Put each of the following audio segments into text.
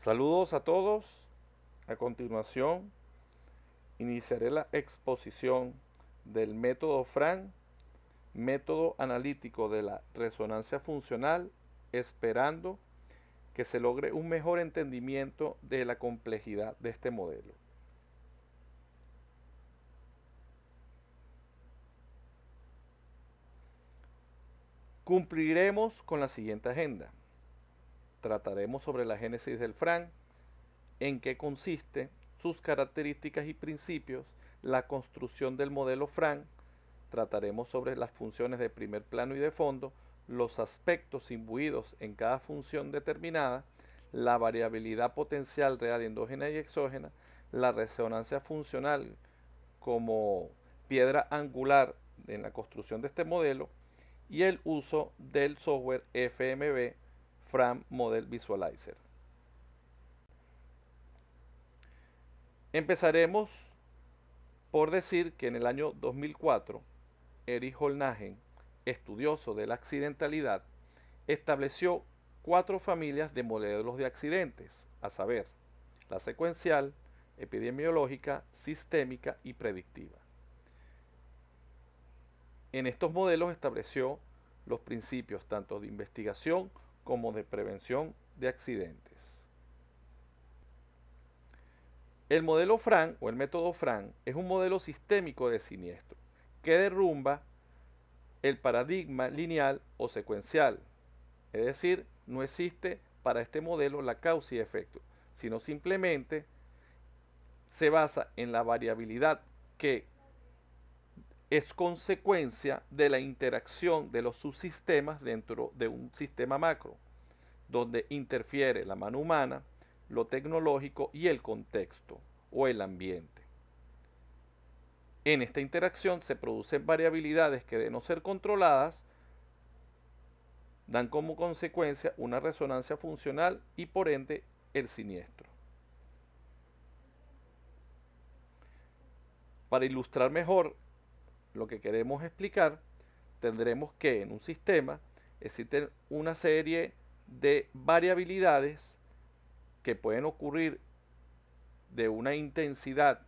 Saludos a todos. A continuación, iniciaré la exposición del método Frank, método analítico de la resonancia funcional, esperando que se logre un mejor entendimiento de la complejidad de este modelo. Cumpliremos con la siguiente agenda. Trataremos sobre la génesis del Frank, en qué consiste, sus características y principios, la construcción del modelo Frank. Trataremos sobre las funciones de primer plano y de fondo, los aspectos imbuidos en cada función determinada, la variabilidad potencial real endógena y exógena, la resonancia funcional como piedra angular en la construcción de este modelo y el uso del software FMV Frank Model Visualizer. Empezaremos por decir que en el año 2004, Erich Hollnagen, estudioso de la accidentalidad, estableció 4 familias de modelos de accidentes, a saber, la secuencial, epidemiológica, sistémica y predictiva. En estos modelos estableció los principios tanto de investigación como de prevención de accidentes. El modelo Frank o el método Frank es un modelo sistémico de siniestro que derrumba el paradigma lineal o secuencial. Es decir, no existe para este modelo la causa y efecto, sino simplemente se basa en la variabilidad que es consecuencia de la interacción de los subsistemas dentro de un sistema macro, donde interfiere la mano humana, lo tecnológico y el contexto o el ambiente. En esta interacción se producen variabilidades que, de no ser controladas, dan como consecuencia una resonancia funcional y por ende el siniestro. Para ilustrar mejor lo que queremos explicar, tendremos que en un sistema existen una serie de variabilidades que pueden ocurrir de una intensidad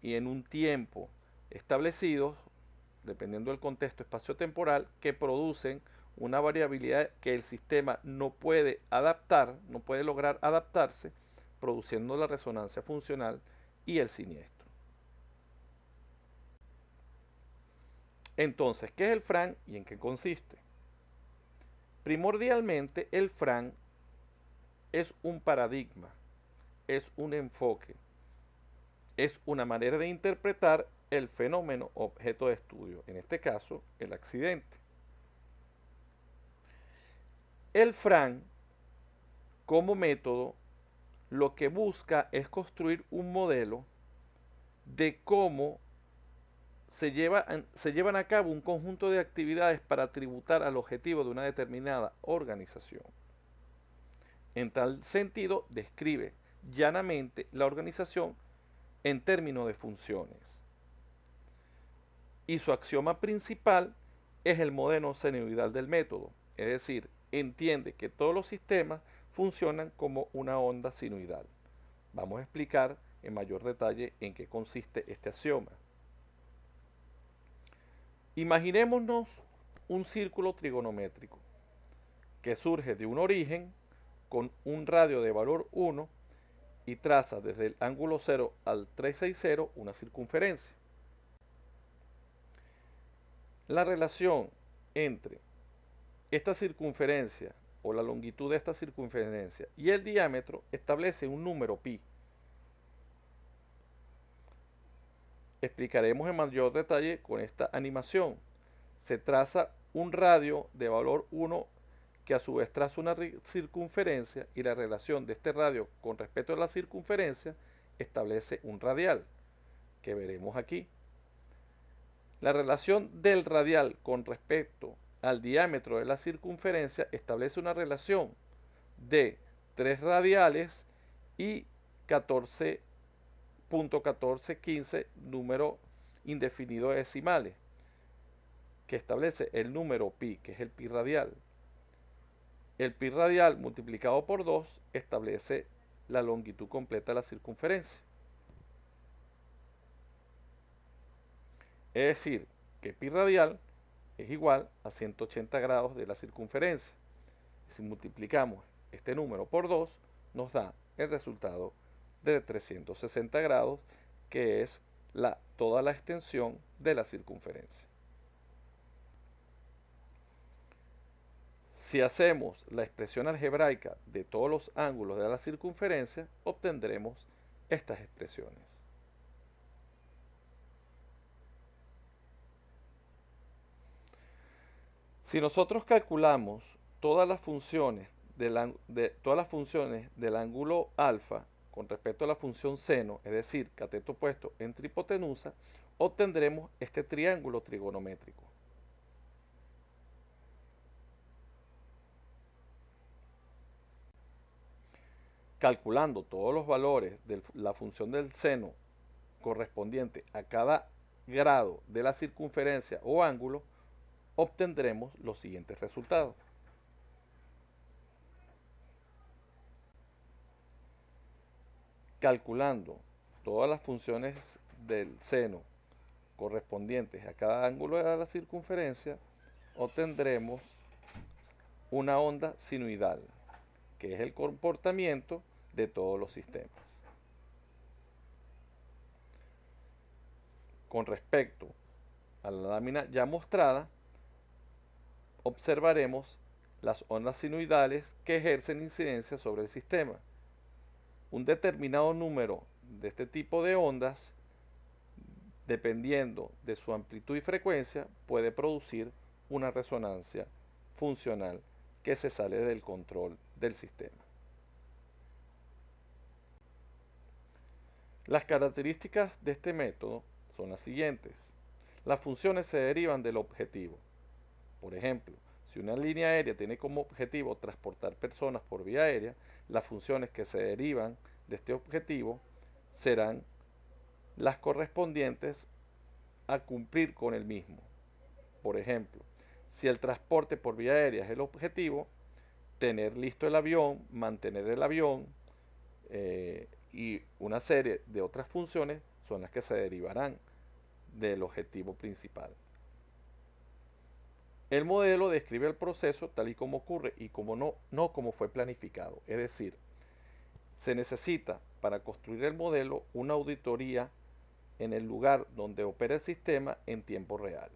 y en un tiempo establecidos, dependiendo del contexto espaciotemporal, que producen una variabilidad que el sistema no puede adaptar, no puede lograr adaptarse, produciendo la resonancia funcional y el siniestro. Entonces, ¿qué es el Frank y en qué consiste? Primordialmente, el Frank es un paradigma, es un enfoque, es una manera de interpretar el fenómeno objeto de estudio, en este caso, el accidente. El Frank, como método, lo que busca es construir un modelo de cómo se llevan a cabo un conjunto de actividades para tributar al objetivo de una determinada organización. En tal sentido, describe llanamente la organización en términos de funciones. Y su axioma principal es el modelo senoidal del método, es decir, entiende que todos los sistemas funcionan como una onda sinoidal. Vamos a explicar en mayor detalle en qué consiste este axioma. Imaginémonos un círculo trigonométrico que surge de un origen con un radio de valor 1 y traza desde el ángulo 0 al 360 una circunferencia. La relación entre esta circunferencia o la longitud de esta circunferencia y el diámetro establece un número pi. Explicaremos en mayor detalle con esta animación. Se traza un radio de valor 1 que a su vez traza una circunferencia y la relación de este radio con respecto a la circunferencia establece un radial que veremos aquí. La relación del radial con respecto al diámetro de la circunferencia establece una relación de 3 radiales y 14.1415 número indefinido de decimales, que establece el número pi, que es el pi radial. El pi radial multiplicado por 2 establece la longitud completa de la circunferencia. Es decir, que pi radial es igual a 180 grados de la circunferencia. Si multiplicamos este número por 2, nos da el resultado de 360 grados, que es toda la extensión de la circunferencia. Si hacemos la expresión algebraica de todos los ángulos de la circunferencia, obtendremos estas expresiones. Si nosotros calculamos todas las funciones del ángulo alfa con respecto a la función seno, es decir, cateto puesto entre hipotenusa, obtendremos este triángulo trigonométrico. Calculando todos los valores de la función del seno correspondiente a cada grado de la circunferencia o ángulo, obtendremos los siguientes resultados. Calculando todas las funciones del seno correspondientes a cada ángulo de la circunferencia, obtendremos una onda sinusoidal, que es el comportamiento de todos los sistemas. Con respecto a la lámina ya mostrada, observaremos las ondas sinusoidales que ejercen incidencia sobre el sistema. Un determinado número de este tipo de ondas, dependiendo de su amplitud y frecuencia, puede producir una resonancia funcional que se sale del control del sistema. Las características de este método son las siguientes. Las funciones se derivan del objetivo. Por ejemplo, si una línea aérea tiene como objetivo transportar personas por vía aérea, las funciones que se derivan de este objetivo serán las correspondientes a cumplir con el mismo. Por ejemplo, si el transporte por vía aérea es el objetivo, tener listo el avión, mantener el avión y una serie de otras funciones son las que se derivarán del objetivo principal. El modelo describe el proceso tal y como ocurre y no como fue planificado. Es decir, se necesita para construir el modelo una auditoría en el lugar donde opera el sistema en tiempo real.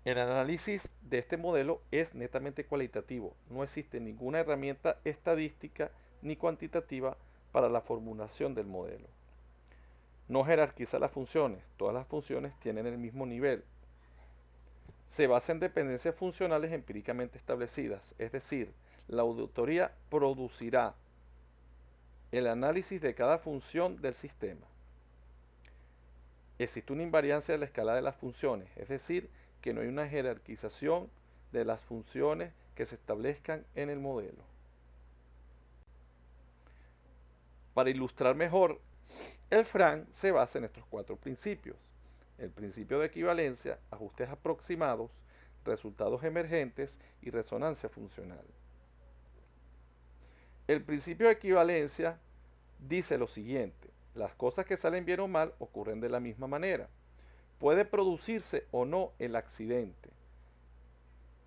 El análisis de este modelo es netamente cualitativo. No existe ninguna herramienta estadística ni cuantitativa para la formulación del modelo. No jerarquiza las funciones. Todas las funciones tienen el mismo nivel. Se basa en dependencias funcionales empíricamente establecidas, es decir, la auditoría producirá el análisis de cada función del sistema. Existe una invariancia de la escala de las funciones, es decir, que no hay una jerarquización de las funciones que se establezcan en el modelo. Para ilustrar mejor, el FRAN se basa en estos 4 principios. El principio de equivalencia, ajustes aproximados, resultados emergentes y resonancia funcional. El principio de equivalencia dice lo siguiente: las cosas que salen bien o mal ocurren de la misma manera. Puede producirse o no el accidente.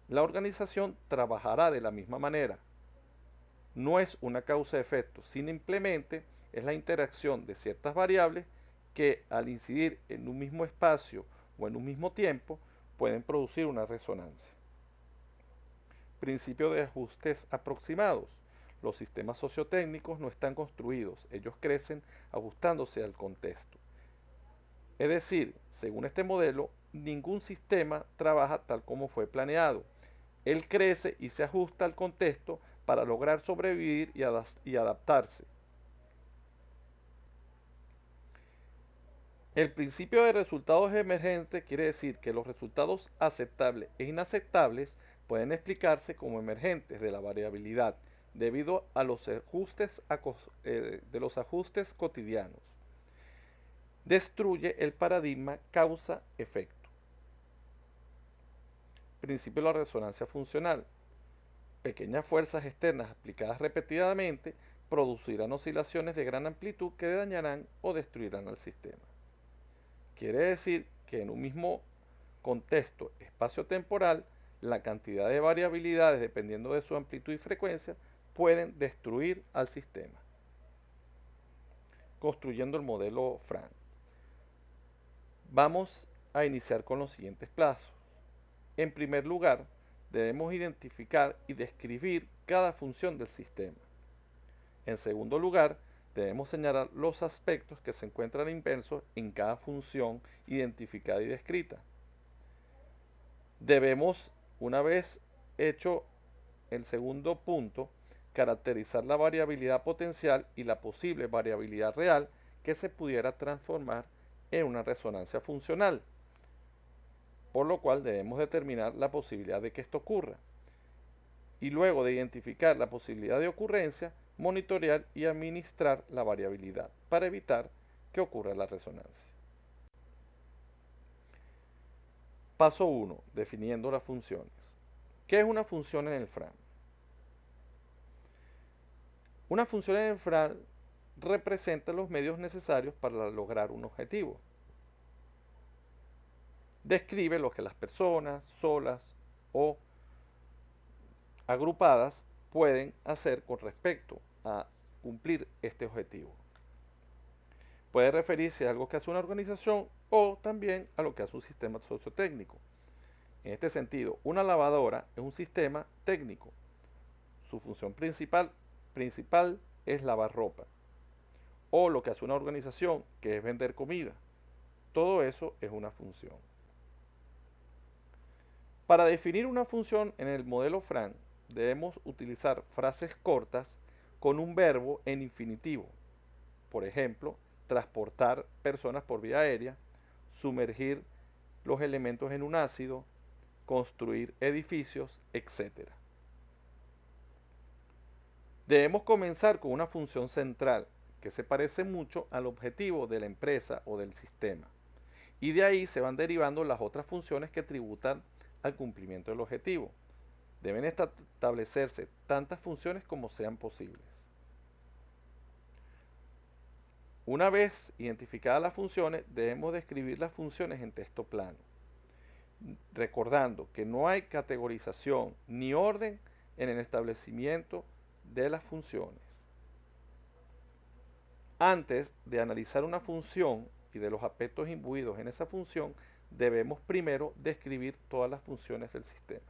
La organización trabajará de la misma manera. No es una causa-efecto, simplemente es la interacción de ciertas variables que al incidir en un mismo espacio o en un mismo tiempo pueden producir una resonancia. Principio de ajustes aproximados. Los sistemas sociotécnicos no están construidos, ellos crecen ajustándose al contexto. Es decir, según este modelo, ningún sistema trabaja tal como fue planeado. Él crece y se ajusta al contexto para lograr sobrevivir y adaptarse. El principio de resultados emergentes quiere decir que los resultados aceptables e inaceptables pueden explicarse como emergentes de la variabilidad debido a los ajustes cotidianos. Destruye el paradigma causa-efecto. Principio de la resonancia funcional. Pequeñas fuerzas externas aplicadas repetidamente producirán oscilaciones de gran amplitud que dañarán o destruirán al sistema. Quiere decir que en un mismo contexto espacio-temporal, la cantidad de variabilidades dependiendo de su amplitud y frecuencia pueden destruir al sistema. Construyendo el modelo Frank. Vamos a iniciar con los siguientes pasos. En primer lugar, debemos identificar y describir cada función del sistema. En segundo lugar, debemos señalar los aspectos que se encuentran inversos en cada función identificada y descrita. Debemos, una vez hecho el segundo punto, caracterizar la variabilidad potencial y la posible variabilidad real que se pudiera transformar en una resonancia funcional, por lo cual debemos determinar la posibilidad de que esto ocurra. Y luego de identificar la posibilidad de ocurrencia, monitorear y administrar la variabilidad para evitar que ocurra la resonancia. Paso 1. Definiendo las funciones. ¿Qué es una función en el FRAN? Una función en el FRAN representa los medios necesarios para lograr un objetivo. Describe lo que las personas, solas o agrupadas, pueden hacer con respecto a cumplir este objetivo. Puede referirse a algo que hace una organización o también a lo que hace un sistema sociotécnico. En este sentido, una lavadora es un sistema técnico. Su función principal es lavar ropa. O lo que hace una organización, que es vender comida. Todo eso es una función. Para definir una función en el modelo Frank, debemos utilizar frases cortas con un verbo en infinitivo. Por ejemplo, transportar personas por vía aérea, sumergir los elementos en un ácido, construir edificios, etc. Debemos comenzar con una función central que se parece mucho al objetivo de la empresa o del sistema. Y de ahí se van derivando las otras funciones que tributan al cumplimiento del objetivo. Deben establecerse tantas funciones como sean posibles. Una vez identificadas las funciones, debemos describir las funciones en texto plano, recordando que no hay categorización ni orden en el establecimiento de las funciones. Antes de analizar una función y de los aspectos imbuidos en esa función, debemos primero describir todas las funciones del sistema.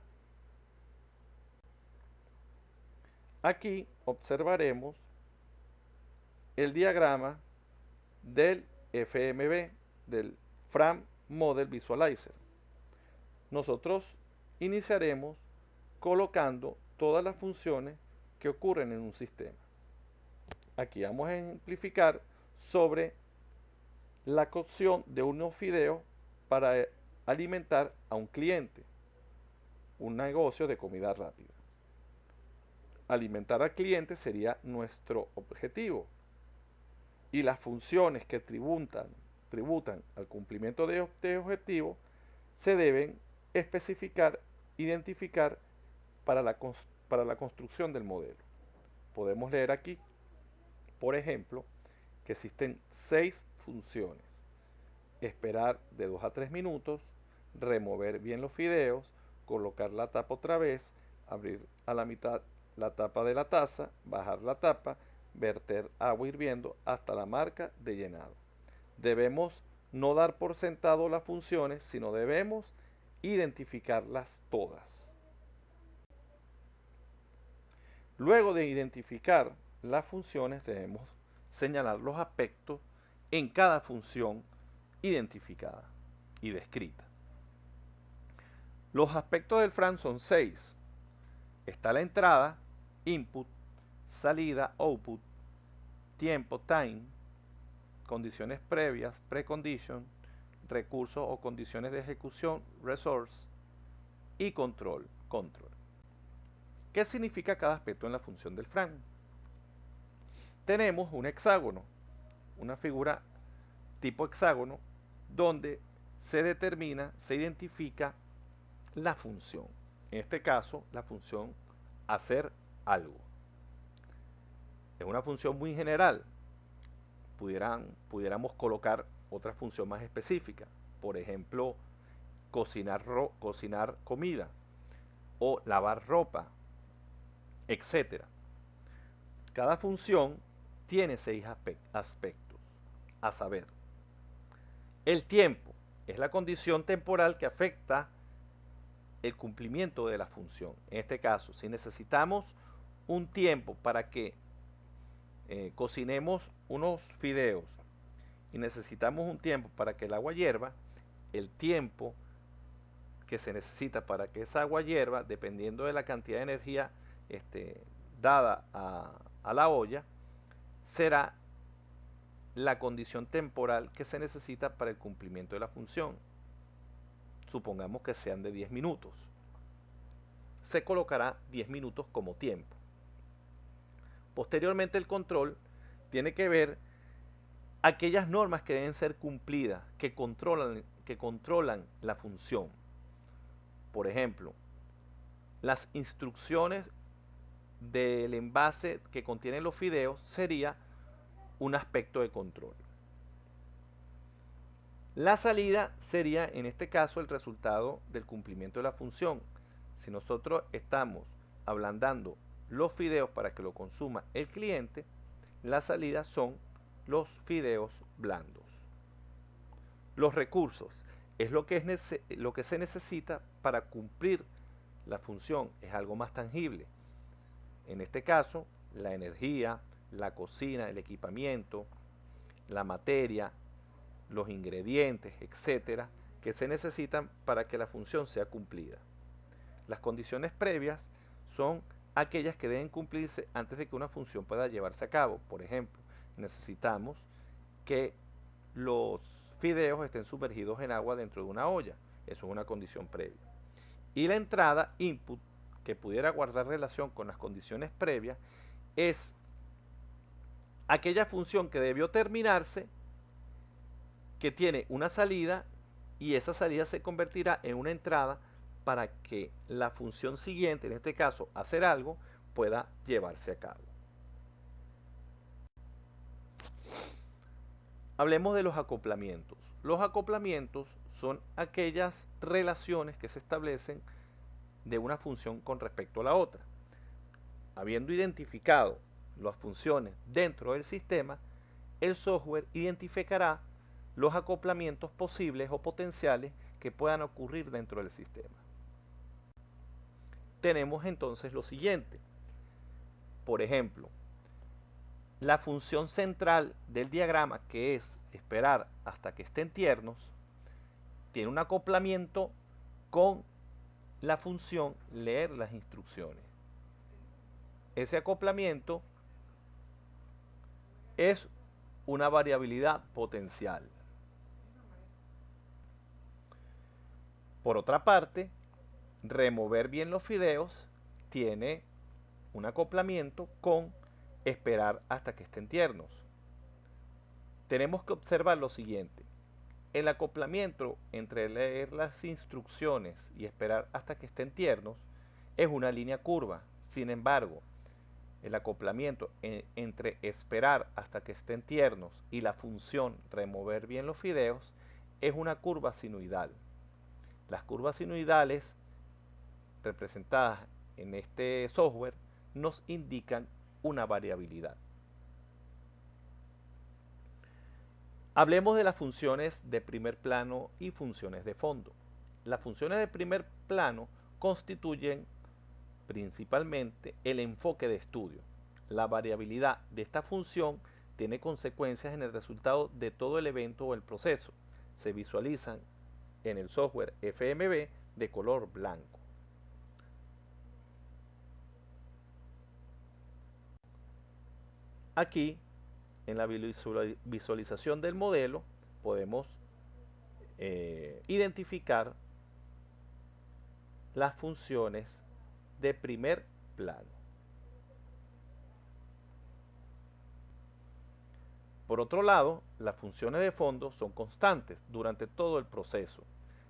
Aquí observaremos el diagrama del FMV, del Frame Model Visualizer. Nosotros iniciaremos colocando todas las funciones que ocurren en un sistema. Aquí vamos a ejemplificar sobre la cocción de unos fideos para alimentar a un cliente, un negocio de comida rápida. Alimentar al cliente sería nuestro objetivo. Y las funciones que tributan al cumplimiento de este objetivo se deben especificar, identificar para la construcción del modelo. Podemos leer aquí, por ejemplo, que existen 6 funciones. Esperar de 2 a 3 minutos, remover bien los fideos, colocar la tapa otra vez, abrir a la mitad la tapa de la taza, bajar la tapa, verter agua hirviendo hasta la marca de llenado. Debemos no dar por sentado las funciones, sino debemos identificarlas todas. Luego de identificar las funciones, debemos señalar los aspectos en cada función identificada y descrita. Los aspectos del FRAN son 6. Está la entrada, input, salida, output, tiempo, time, condiciones previas, precondition, recursos o condiciones de ejecución, resource, y control, control. ¿Qué significa cada aspecto en la función del FRAN? Tenemos un hexágono, una figura tipo hexágono, donde se determina, se identifica la función. En este caso, la función hacer algo. Es una función muy general. Pudiéramos colocar otra función más específica. Por ejemplo, cocinar comida o lavar ropa, etcétera. Cada función tiene 6 aspectos, a saber, el tiempo es la condición temporal que afecta el cumplimiento de la función. En este caso, si necesitamos un tiempo para que cocinemos unos fideos y necesitamos un tiempo para que el agua hierva, el tiempo que se necesita para que esa agua hierva, dependiendo de la cantidad de energía dada a la olla, será la condición temporal que se necesita para el cumplimiento de la función. Supongamos que sean de 10 minutos. Se colocará 10 minutos como tiempo. Posteriormente, el control tiene que ver aquellas normas que deben ser cumplidas, que controlan la función. Por ejemplo, las instrucciones del envase que contienen los fideos sería un aspecto de control. La salida sería, en este caso, el resultado del cumplimiento de la función. Si nosotros estamos ablandando los fideos para que lo consuma el cliente, la salida son los fideos blandos. Los recursos es lo que se necesita para cumplir la función, es algo más tangible. En este caso, la energía, la cocina, el equipamiento, la materia, los ingredientes, etcétera, que se necesitan para que la función sea cumplida. Las condiciones previas son aquellas que deben cumplirse antes de que una función pueda llevarse a cabo. Por ejemplo, necesitamos que los fideos estén sumergidos en agua dentro de una olla. Eso es una condición previa. Y la entrada, input, que pudiera guardar relación con las condiciones previas, es aquella función que debió terminarse, que tiene una salida, y esa salida se convertirá en una entrada para que la función siguiente, en este caso hacer algo, pueda llevarse a cabo. Hablemos de los acoplamientos. Los acoplamientos son aquellas relaciones que se establecen de una función con respecto a la otra. Habiendo identificado las funciones dentro del sistema, el software identificará los acoplamientos posibles o potenciales que puedan ocurrir dentro del sistema. Tenemos entonces lo siguiente. Por ejemplo, la función central del diagrama, que es esperar hasta que estén tiernos, tiene un acoplamiento con la función leer las instrucciones. Ese acoplamiento es una variabilidad potencial. Por otra parte, remover bien los fideos tiene un acoplamiento con esperar hasta que estén tiernos. Tenemos que observar lo siguiente. El acoplamiento entre leer las instrucciones y esperar hasta que estén tiernos es una línea curva. Sin embargo, el acoplamiento entre esperar hasta que estén tiernos y la función remover bien los fideos es una curva sinusoidal. Las curvas sinusoidales representadas en este software nos indican una variabilidad. Hablemos de las funciones de primer plano y funciones de fondo. Las funciones de primer plano constituyen principalmente el enfoque de estudio. La variabilidad de esta función tiene consecuencias en el resultado de todo el evento o el proceso. Se visualizan en el software FMV de color blanco. Aquí, en la visualización del modelo, podemos identificar las funciones de primer plano. Por otro lado, las funciones de fondo son constantes durante todo el proceso.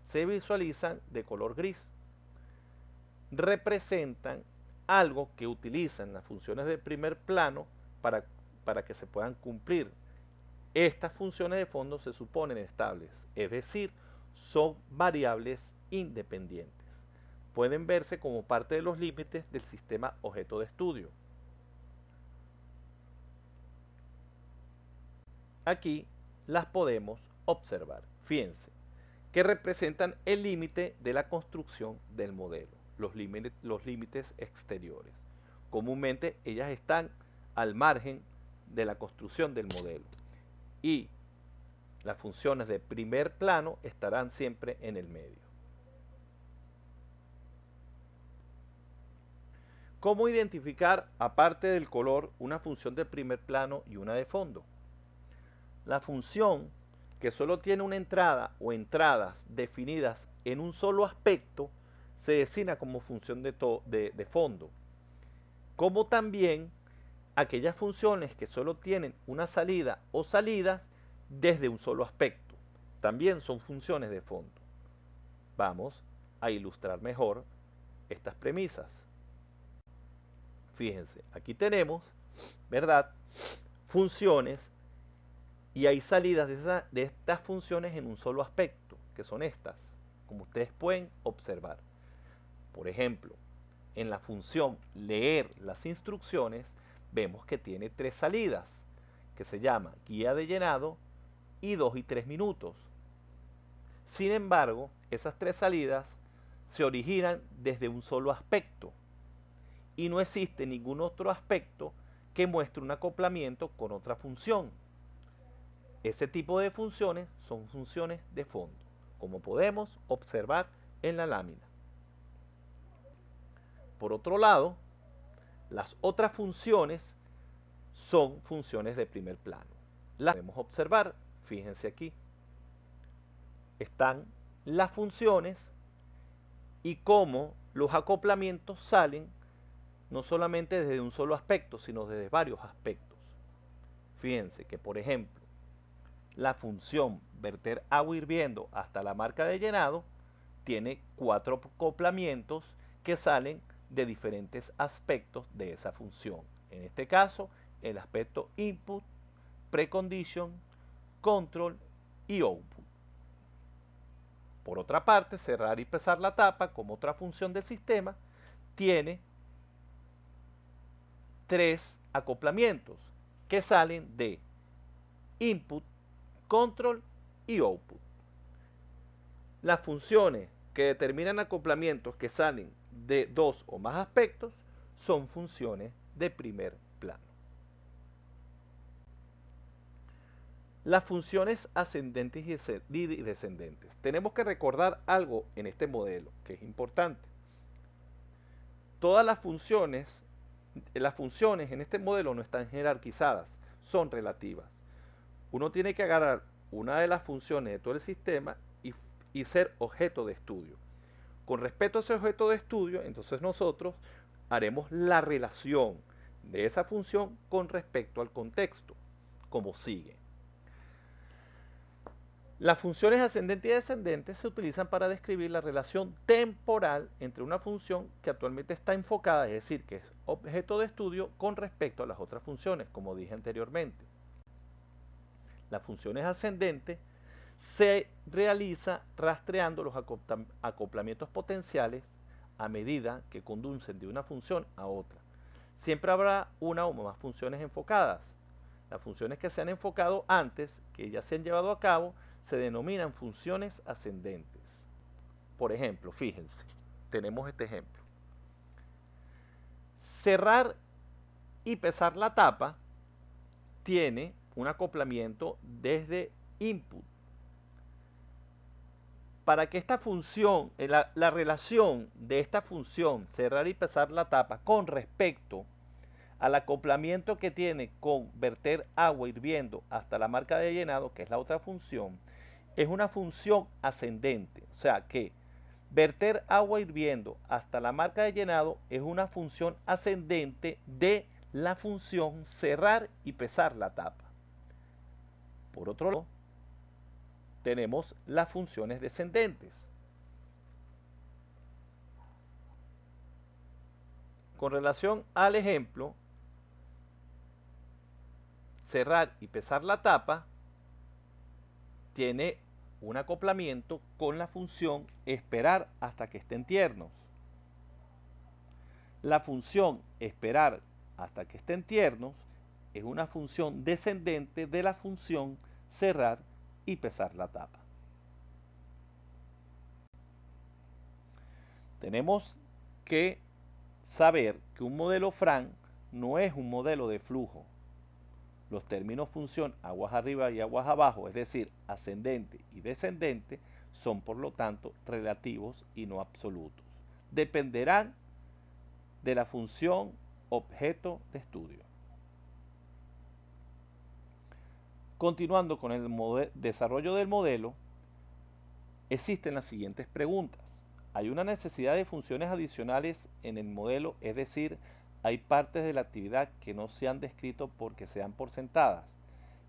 Se visualizan de color gris. Representan algo que utilizan las funciones de primer plano para, para que se puedan cumplir. Estas funciones de fondo se suponen estables, es decir, son variables independientes. Pueden verse como parte de los límites del sistema objeto de estudio. Aquí las podemos observar. Fíjense, que representan el límite de la construcción del modelo, los límites exteriores. Comúnmente ellas están al margen de la construcción del modelo y las funciones de primer plano estarán siempre en el medio. ¿Cómo identificar, aparte del color, una función de primer plano y una de fondo? La función que solo tiene una entrada o entradas definidas en un solo aspecto se designa como función de fondo, como también aquellas funciones que solo tienen una salida o salidas desde un solo aspecto, también son funciones de fondo. Vamos a ilustrar mejor estas premisas. Fíjense, aquí tenemos, ¿verdad?, funciones y hay salidas de estas funciones en un solo aspecto, que son estas, como ustedes pueden observar. Por ejemplo, en la función leer las instrucciones, vemos que tiene 3 salidas, que se llama guía de llenado y 2 y 3 minutos. Sin embargo, esas 3 salidas se originan desde un solo aspecto y no existe ningún otro aspecto que muestre un acoplamiento con otra función. Ese tipo de funciones son funciones de fondo, como podemos observar en la lámina. Por otro lado, las otras funciones son funciones de primer plano. Las podemos observar, fíjense aquí. Están las funciones y cómo los acoplamientos salen no solamente desde un solo aspecto, sino desde varios aspectos. Fíjense que, por ejemplo, la función verter agua hirviendo hasta la marca de llenado tiene 4 acoplamientos que salen de diferentes aspectos de esa función. En este caso, el aspecto input, precondition, control y output. Por otra parte, cerrar y pesar la tapa, como otra función del sistema, tiene 3 acoplamientos que salen de input, control y output. Las funciones que determinan acoplamientos que salen de 2 o más aspectos son funciones de primer plano. Las funciones ascendentes y descendentes. Tenemos que recordar algo en este modelo que es importante. Todas las funciones en este modelo no están jerarquizadas, son relativas. Uno tiene que agarrar una de las funciones de todo el sistema y ser objeto de estudio. Con respecto a ese objeto de estudio, entonces nosotros haremos la relación de esa función con respecto al contexto, como sigue. Las funciones ascendentes y descendentes se utilizan para describir la relación temporal entre una función que actualmente está enfocada, es decir, que es objeto de estudio, con respecto a las otras funciones, como dije anteriormente. Las funciones ascendentes se realiza rastreando los acoplamientos potenciales a medida que conducen de una función a otra. Siempre habrá una o más funciones enfocadas. Las funciones que se han enfocado antes, que ya se han llevado a cabo, se denominan funciones ascendentes. Por ejemplo, fíjense, tenemos este ejemplo. Cerrar y pesar la tapa tiene un acoplamiento desde input. Para que esta función, la relación de esta función, cerrar y pesar la tapa, con respecto al acoplamiento que tiene con verter agua hirviendo hasta la marca de llenado, que es la otra función, es una función ascendente. O sea que verter agua hirviendo hasta la marca de llenado es una función ascendente de la función cerrar y pesar la tapa. Por otro lado, tenemos las funciones descendentes. Con relación al ejemplo, cerrar y pesar la tapa tiene un acoplamiento con la función esperar hasta que estén tiernos. La función esperar hasta que estén tiernos es una función descendente de la función cerrar y pesar la tapa. Tenemos que saber que un modelo Frank no es un modelo de flujo. Los términos función aguas arriba y aguas abajo, es decir, ascendente y descendente, son por lo tanto relativos y no absolutos. Dependerán de la función objeto de estudio. Continuando con el desarrollo del modelo, existen las siguientes preguntas. ¿Hay una necesidad de funciones adicionales en el modelo? Es decir, ¿hay partes de la actividad que no se han descrito porque se dan por sentadas?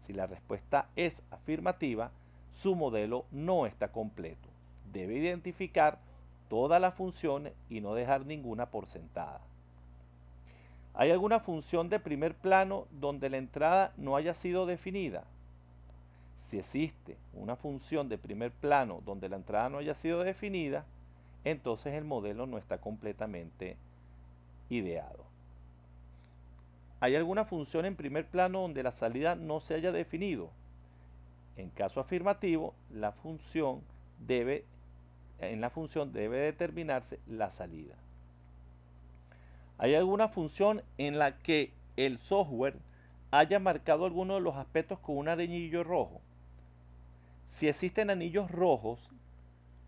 Si la respuesta es afirmativa, su modelo no está completo. Debe identificar todas las funciones y no dejar ninguna por sentada. ¿Hay alguna función de primer plano donde la entrada no haya sido definida? Si existe una función de primer plano donde la entrada no haya sido definida, entonces el modelo no está completamente ideado. ¿Hay alguna función en primer plano donde la salida no se haya definido? En caso afirmativo, en la función debe determinarse la salida. ¿Hay alguna función en la que el software haya marcado alguno de los aspectos con un anillo rojo? Si existen anillos rojos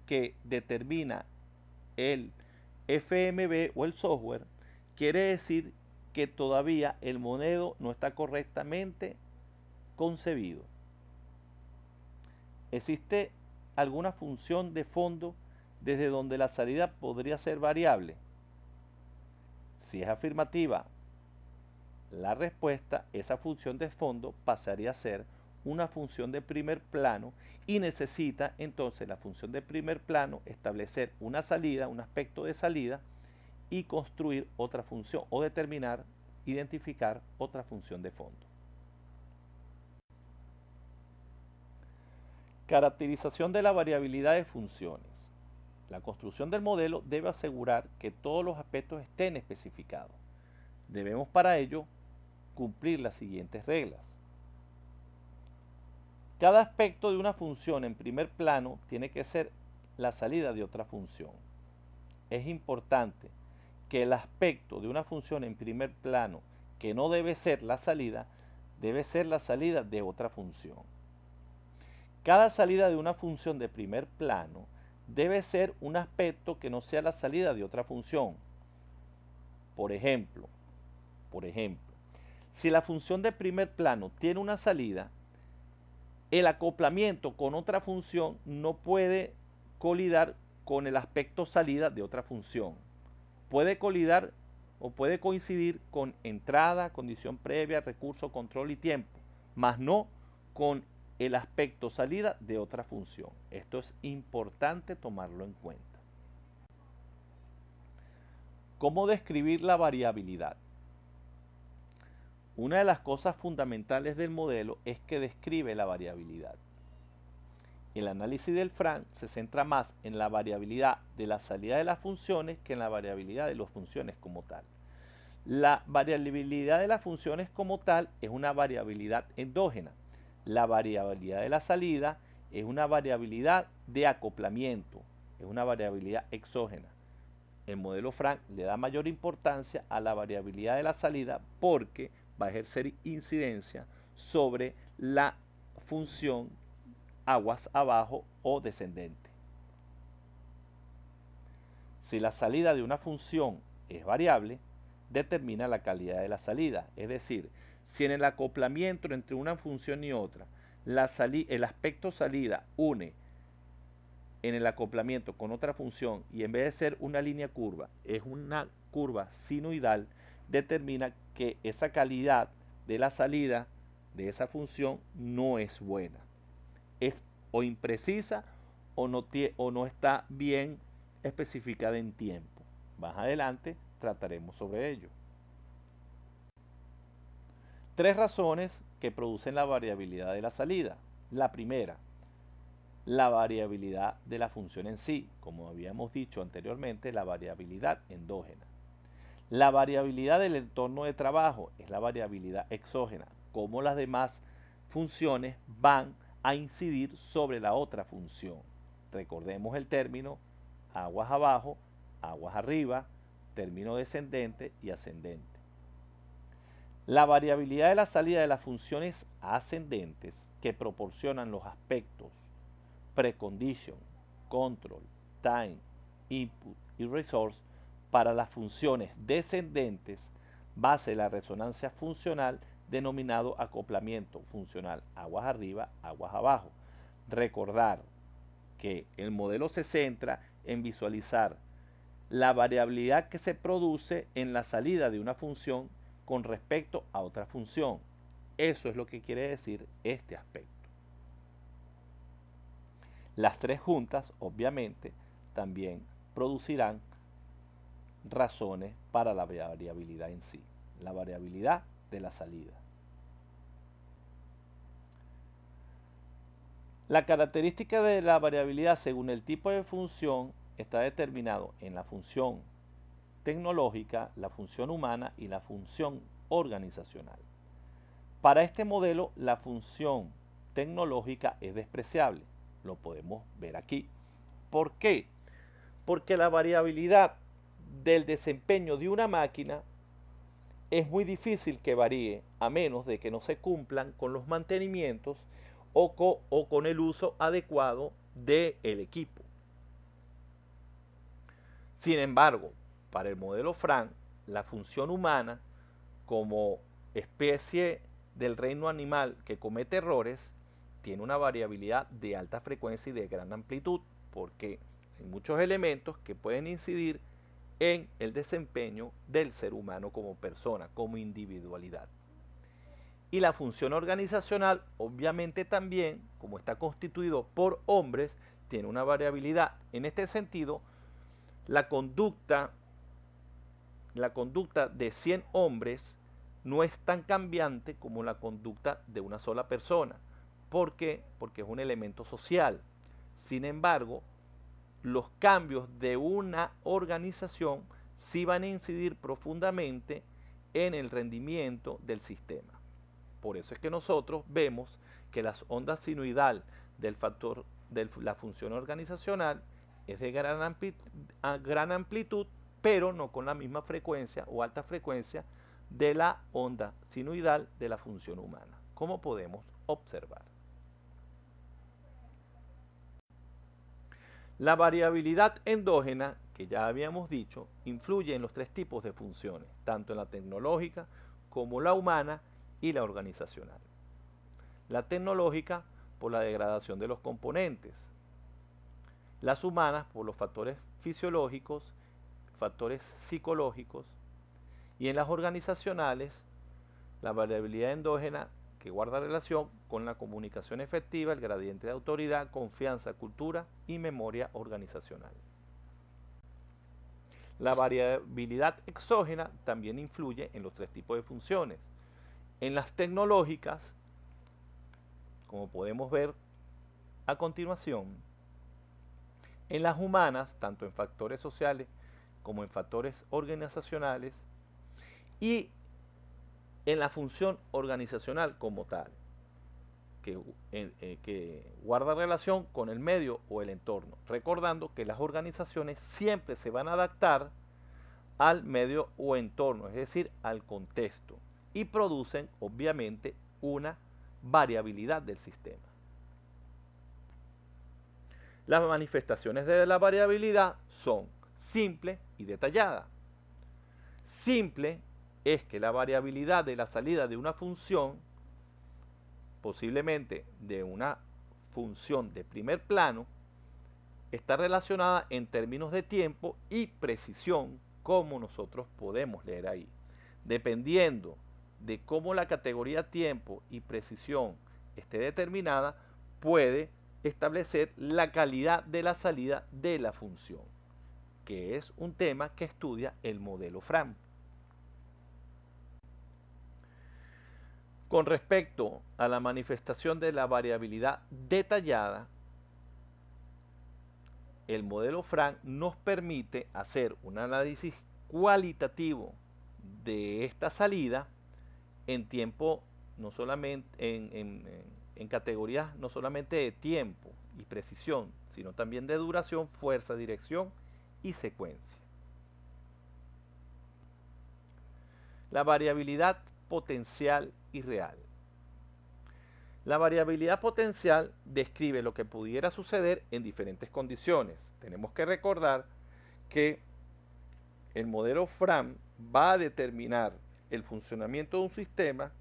que determina el FMV o el software, quiere decir que todavía el modelo no está correctamente concebido. ¿Existe alguna función de fondo desde donde la salida podría ser variable? Si es afirmativa la respuesta, esa función de fondo pasaría a ser una función de primer plano y necesita entonces la función de primer plano establecer una salida, un aspecto de salida y construir otra función o identificar otra función de fondo. Caracterización de la variabilidad de funciones. La construcción del modelo debe asegurar que todos los aspectos estén especificados. Debemos para ello cumplir las siguientes reglas. Cada aspecto de una función en primer plano tiene que ser la salida de otra función. Es importante que el aspecto de una función en primer plano que no debe ser la salida, debe ser la salida de otra función. Cada salida de una función de primer plano debe ser un aspecto que no sea la salida de otra función. Por ejemplo, si la función de primer plano tiene una salida, el acoplamiento con otra función no puede colidar con el aspecto salida de otra función. Puede colidar o puede coincidir con entrada, condición previa, recurso, control y tiempo, mas no con el aspecto salida de otra función. Esto es importante tomarlo en cuenta. ¿Cómo describir la variabilidad? Una de las cosas fundamentales del modelo es que describe la variabilidad. El análisis del Frank se centra más en la variabilidad de la salida de las funciones que en la variabilidad de las funciones como tal. La variabilidad de las funciones como tal es una variabilidad endógena. La variabilidad de la salida es una variabilidad de acoplamiento, es una variabilidad exógena. El modelo Frank le da mayor importancia a la variabilidad de la salida porque va a ejercer incidencia sobre la función aguas abajo o descendente. Si la salida de una función es variable, determina la calidad de la salida. Es decir, si en el acoplamiento entre una función y otra, el aspecto salida une en el acoplamiento con otra función y en vez de ser una línea curva, es una curva sinusoidal, determina que esa calidad de la salida de esa función no es buena. Es o imprecisa o no está bien especificada en tiempo. Más adelante trataremos sobre ello. Tres razones que producen la variabilidad de la salida. La primera, la variabilidad de la función en sí, como habíamos dicho anteriormente, la variabilidad endógena. La variabilidad del entorno de trabajo es la variabilidad exógena, cómo las demás funciones van a incidir sobre la otra función. Recordemos el término aguas abajo, aguas arriba, término descendente y ascendente. La variabilidad de la salida de las funciones ascendentes que proporcionan los aspectos precondition, control, time, input y resource para las funciones descendentes base de la resonancia funcional denominado acoplamiento funcional aguas arriba, aguas abajo. Recordar que el modelo se centra en visualizar la variabilidad que se produce en la salida de una función con respecto a otra función. Eso es lo que quiere decir este aspecto. Las tres juntas, obviamente, también producirán razones para la variabilidad en sí, la variabilidad de la salida. La característica de la variabilidad según el tipo de función está determinado en la función tecnológica, la función humana y la función organizacional. Para este modelo, la función tecnológica es despreciable. Lo podemos ver aquí. ¿Por qué? Porque la variabilidad del desempeño de una máquina es muy difícil que varíe a menos de que no se cumplan con los mantenimientos o con el uso adecuado del equipo. Sin embargo, para el modelo Frank, la función humana como especie del reino animal que comete errores tiene una variabilidad de alta frecuencia y de gran amplitud porque hay muchos elementos que pueden incidir en el desempeño del ser humano como persona, como individualidad. Y la función organizacional, obviamente también, como está constituido por hombres, tiene una variabilidad. En este sentido, la conducta de 100 hombres no es tan cambiante como la conducta de una sola persona. ¿Por qué? Porque es un elemento social. Sin embargo, los cambios de una organización sí van a incidir profundamente en el rendimiento del sistema. Por eso es que nosotros vemos que las ondas sinusoidal del factor de la función organizacional es de gran amplitud, pero no con la misma frecuencia o alta frecuencia de la onda sinusoidal de la función humana, como podemos observar. La variabilidad endógena, que ya habíamos dicho, influye en los tres tipos de funciones, tanto en la tecnológica como la humana y la organizacional. La tecnológica por la degradación de los componentes, las humanas por los factores fisiológicos, factores psicológicos, y en las organizacionales la variabilidad endógena que guarda relación con la comunicación efectiva, el gradiente de autoridad, confianza, cultura y memoria organizacional. La variabilidad exógena también influye en los tres tipos de funciones. En las tecnológicas, como podemos ver a continuación, en las humanas, tanto en factores sociales como en factores organizacionales, y en la función organizacional como tal, que guarda relación con el medio o el entorno, recordando que las organizaciones siempre se van a adaptar al medio o entorno, es decir, al contexto, y producen obviamente una variabilidad del sistema. Las manifestaciones de la variabilidad son simple y detallada. Simple es que la variabilidad de la salida de una función, posiblemente de una función de primer plano, está relacionada en términos de tiempo y precisión, como nosotros podemos leer ahí. Dependiendo de cómo la categoría tiempo y precisión esté determinada, puede establecer la calidad de la salida de la función, que es un tema que estudia el modelo Fram. Con respecto a la manifestación de la variabilidad detallada, el modelo Frank nos permite hacer un análisis cualitativo de esta salida en tiempo, no solamente en categorías no solamente de tiempo y precisión, sino también de duración, fuerza, dirección y secuencia. La variabilidad potencial y real. La variabilidad potencial describe lo que pudiera suceder en diferentes condiciones. Tenemos que recordar que el modelo Fram va a determinar el funcionamiento de un sistema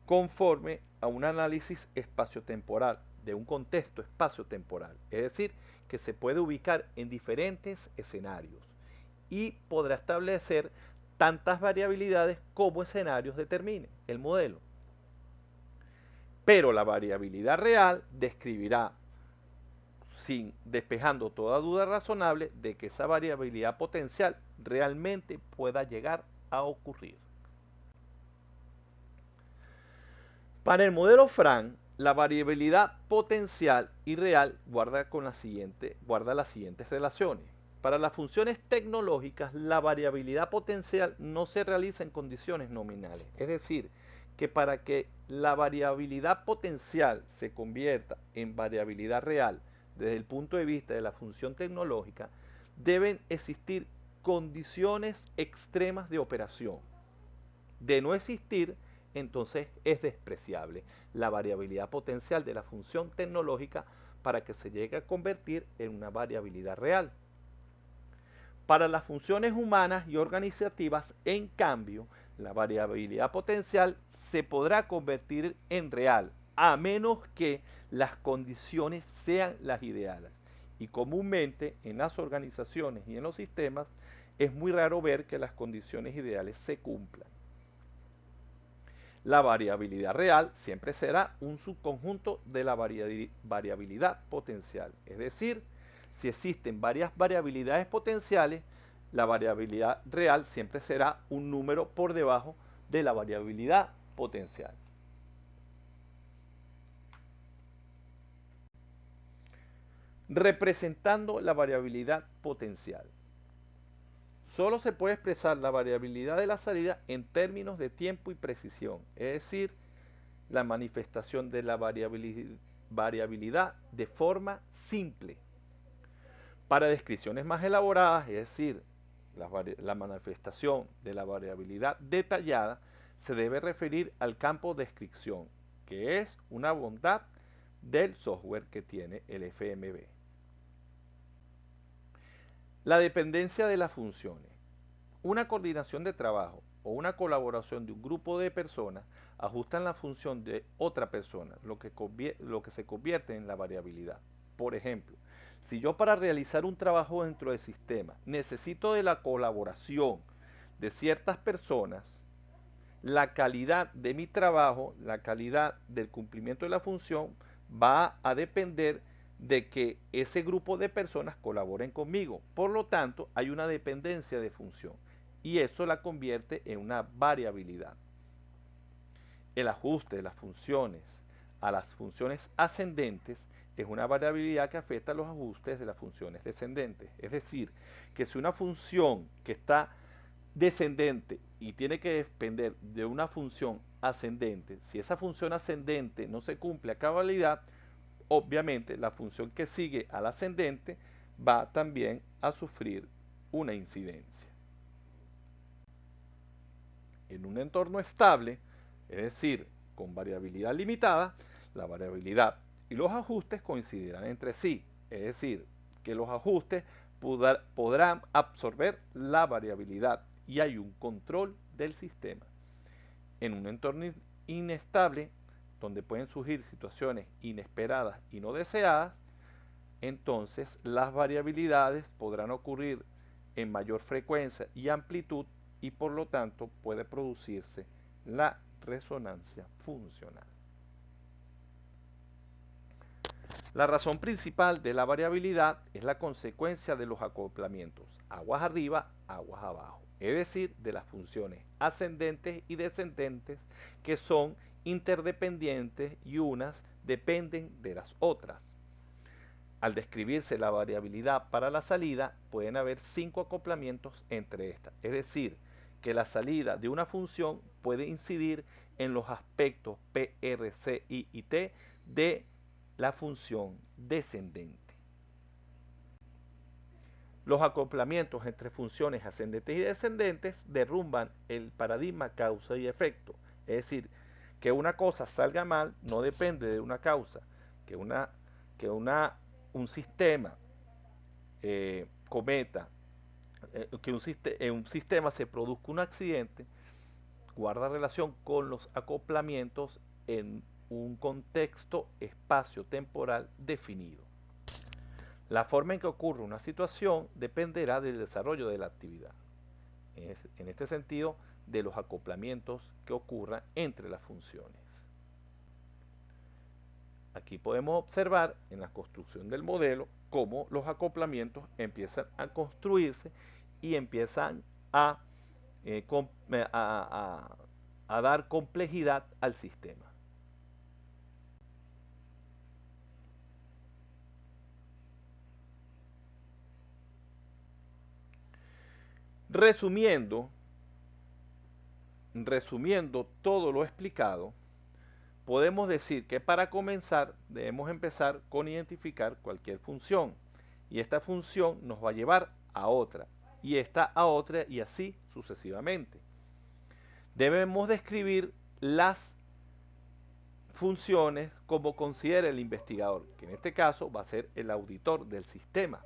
conforme a un análisis espaciotemporal, de un contexto espaciotemporal. Es decir, que se puede ubicar en diferentes escenarios y podrá establecer tantas variabilidades como escenarios determine el modelo. Pero la variabilidad real describirá, despejando toda duda razonable, de que esa variabilidad potencial realmente pueda llegar a ocurrir. Para el modelo Frank, la variabilidad potencial y real guarda las siguientes relaciones. Para las funciones tecnológicas, la variabilidad potencial no se realiza en condiciones nominales. Es decir, que para que la variabilidad potencial se convierta en variabilidad real desde el punto de vista de la función tecnológica, deben existir condiciones extremas de operación. De no existir, entonces es despreciable la variabilidad potencial de la función tecnológica para que se llegue a convertir en una variabilidad real. Para las funciones humanas y organizativas, en cambio, la variabilidad potencial se podrá convertir en real, a menos que las condiciones sean las ideales. Y comúnmente en las organizaciones y en los sistemas es muy raro ver que las condiciones ideales se cumplan. La variabilidad real siempre será un subconjunto de la variabilidad potencial. Es decir, si existen varias variabilidades potenciales, la variabilidad real siempre será un número por debajo de la variabilidad potencial. Representando la variabilidad potencial. Solo se puede expresar la variabilidad de la salida en términos de tiempo y precisión, es decir, la manifestación de la variabilidad de forma simple. Para descripciones más elaboradas, es decir, la manifestación de la variabilidad detallada, se debe referir al campo de descripción, que es una bondad del software que tiene el FMV. La dependencia de las funciones. Una coordinación de trabajo o una colaboración de un grupo de personas ajustan la función de otra persona, lo que se convierte en la variabilidad. Por ejemplo, si yo para realizar un trabajo dentro del sistema necesito de la colaboración de ciertas personas, la calidad de mi trabajo, la calidad del cumplimiento de la función va a depender de que ese grupo de personas colaboren conmigo. Por lo tanto, hay una dependencia de función y eso la convierte en una variabilidad. El ajuste de las funciones a las funciones ascendentes es una variabilidad que afecta a los ajustes de las funciones descendentes. Es decir, que si una función que está descendente y tiene que depender de una función ascendente, si esa función ascendente no se cumple a cabalidad, obviamente la función que sigue al ascendente va también a sufrir una incidencia. En un entorno estable, es decir, con variabilidad limitada, la variabilidad y los ajustes coincidirán entre sí, es decir, que los ajustes podrán absorber la variabilidad y hay un control del sistema. En un entorno inestable, donde pueden surgir situaciones inesperadas y no deseadas, entonces las variabilidades podrán ocurrir en mayor frecuencia y amplitud y por lo tanto puede producirse la resonancia funcional. La razón principal de la variabilidad es la consecuencia de los acoplamientos, aguas arriba, aguas abajo, es decir, de las funciones ascendentes y descendentes que son interdependientes y unas dependen de las otras. Al describirse la variabilidad para la salida, pueden haber 5 acoplamientos entre estas. Es decir, que la salida de una función puede incidir en los aspectos P, R, C, I y T de la función descendente. Los acoplamientos entre funciones ascendentes y descendentes derrumban el paradigma causa y efecto. Es decir, que una cosa salga mal no depende de una causa. Un sistema cometa, en un sistema se produzca un accidente, guarda relación con los acoplamientos en un contexto espacio-temporal definido. La forma en que ocurre una situación dependerá del desarrollo de la actividad. En este sentido, de los acoplamientos que ocurran entre las funciones. Aquí podemos observar en la construcción del modelo cómo los acoplamientos empiezan a construirse y empiezan a dar complejidad al sistema. Resumiendo todo lo explicado, podemos decir que para comenzar debemos empezar con identificar cualquier función y esta función nos va a llevar a otra y esta a otra y así sucesivamente. Debemos describir las funciones como considera el investigador, que en este caso va a ser el auditor del sistema.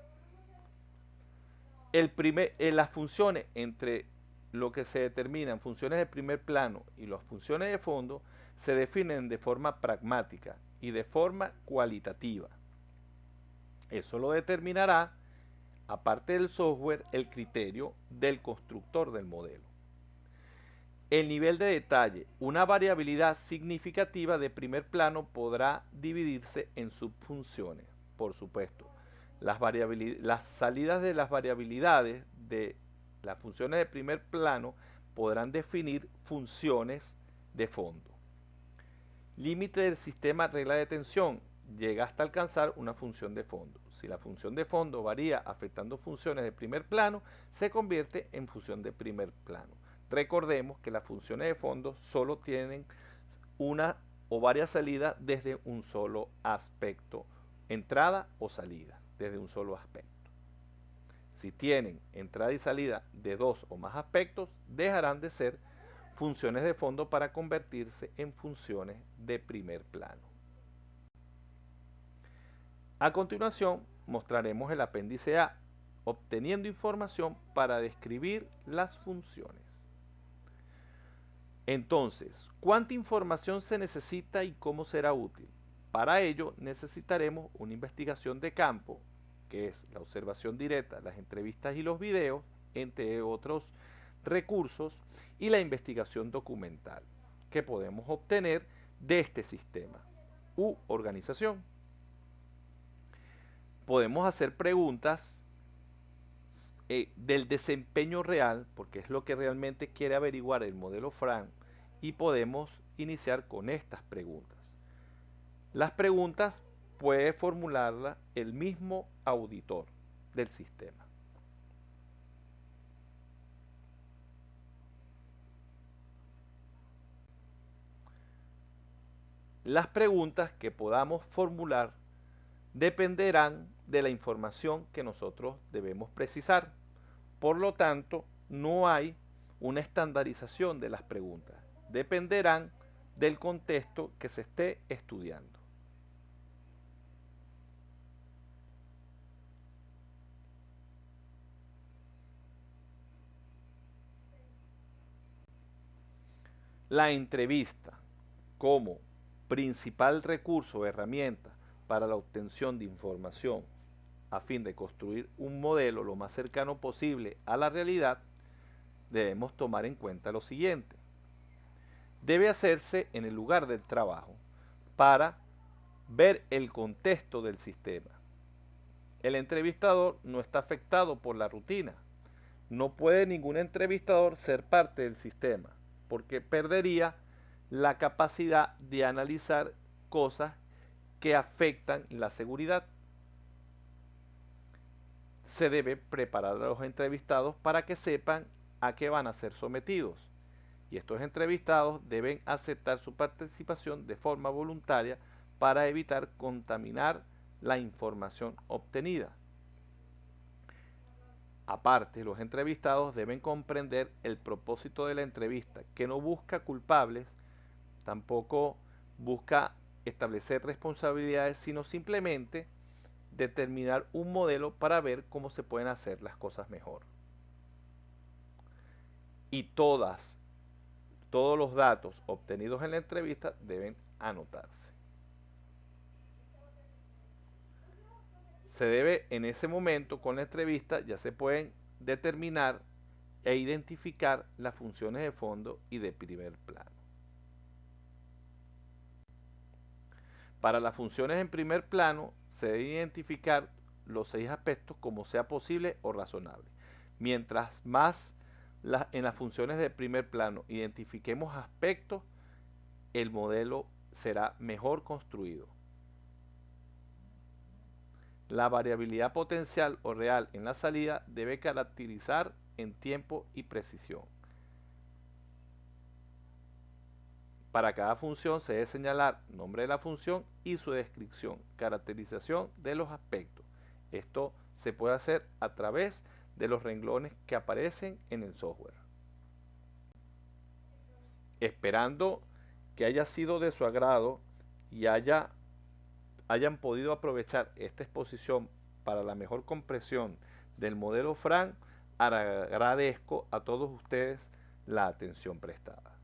Las funciones entre lo que se determinan funciones de primer plano y las funciones de fondo se definen de forma pragmática y de forma cualitativa. Eso lo determinará, aparte del software, el criterio del constructor del modelo. El nivel de detalle. Una variabilidad significativa de primer plano podrá dividirse en subfunciones, por supuesto. Las salidas de las variabilidades de las funciones de primer plano podrán definir funciones de fondo. Límite del sistema regla de tensión. Llega hasta alcanzar una función de fondo. Si la función de fondo varía afectando funciones de primer plano, se convierte en función de primer plano. Recordemos que las funciones de fondo solo tienen una o varias salidas desde un solo aspecto, entrada o salida, desde un solo aspecto. Si tienen entrada y salida de 2 o más aspectos, dejarán de ser funciones de fondo para convertirse en funciones de primer plano. A continuación, mostraremos el apéndice A, obteniendo información para describir las funciones. Entonces, ¿cuánta información se necesita y cómo será útil? Para ello necesitaremos una investigación de campo, que es la observación directa, las entrevistas y los videos, entre otros recursos, y la investigación documental, que podemos obtener de este sistema u organización. Podemos hacer preguntas del desempeño real, porque es lo que realmente quiere averiguar el modelo Frank, y podemos iniciar con estas preguntas. Las preguntas puede formularlas el mismo auditor del sistema. Las preguntas que podamos formular dependerán de la información que nosotros debemos precisar. Por lo tanto, no hay una estandarización de las preguntas. Dependerán del contexto que se esté estudiando. La entrevista como principal recurso o herramienta para la obtención de información a fin de construir un modelo lo más cercano posible a la realidad, debemos tomar en cuenta lo siguiente. Debe hacerse en el lugar del trabajo para ver el contexto del sistema. El entrevistador no está afectado por la rutina. No puede ningún entrevistador ser parte del sistema porque perdería la capacidad de analizar cosas que afectan la seguridad. Se debe preparar a los entrevistados para que sepan a qué van a ser sometidos. Y estos entrevistados deben aceptar su participación de forma voluntaria para evitar contaminar la información obtenida. Aparte, los entrevistados deben comprender el propósito de la entrevista, que no busca culpables, tampoco busca establecer responsabilidades, sino simplemente determinar un modelo para ver cómo se pueden hacer las cosas mejor. Y todos los datos obtenidos en la entrevista deben anotarse. Se debe en ese momento con la entrevista ya se pueden determinar e identificar las funciones de fondo y de primer plano. Para las funciones en primer plano se debe identificar los 6 aspectos como sea posible o razonable. Mientras más en las funciones de primer plano identifiquemos aspectos, el modelo será mejor construido. La variabilidad potencial o real en la salida debe caracterizar en tiempo y precisión. Para cada función se debe señalar nombre de la función y su descripción, caracterización de los aspectos. Esto se puede hacer a través de los renglones que aparecen en el software. Esperando que haya sido de su agrado y hayan podido aprovechar esta exposición para la mejor comprensión del modelo FRAN, agradezco a todos ustedes la atención prestada.